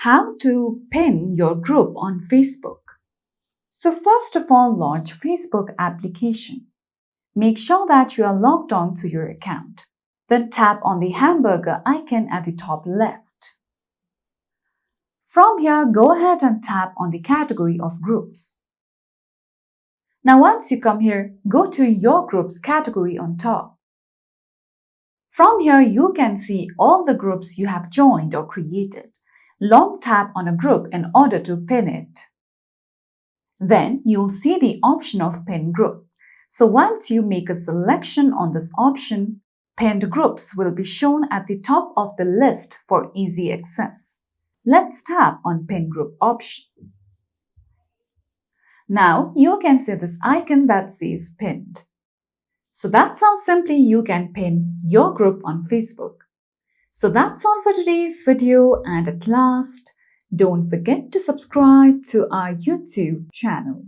How to pin your group on Facebook. So first of all, launch Facebook application. Make sure that you are logged on to your account. Then tap on the hamburger icon at the top left. From here, go ahead and tap on the category of groups. Now once you come here, go to your group's category on top. From here, you can see all the groups you have joined or created. Long tap on a group in order to pin it. Then you'll see the option of pin group. So once you make a selection on this option, pinned groups will be shown at the top of the list for easy access. Let's tap on pin group option. Now you can see this icon that says pinned. So that's how simply you can pin your group on Facebook. So that's all for today's video, and at last, don't forget to subscribe to our YouTube channel.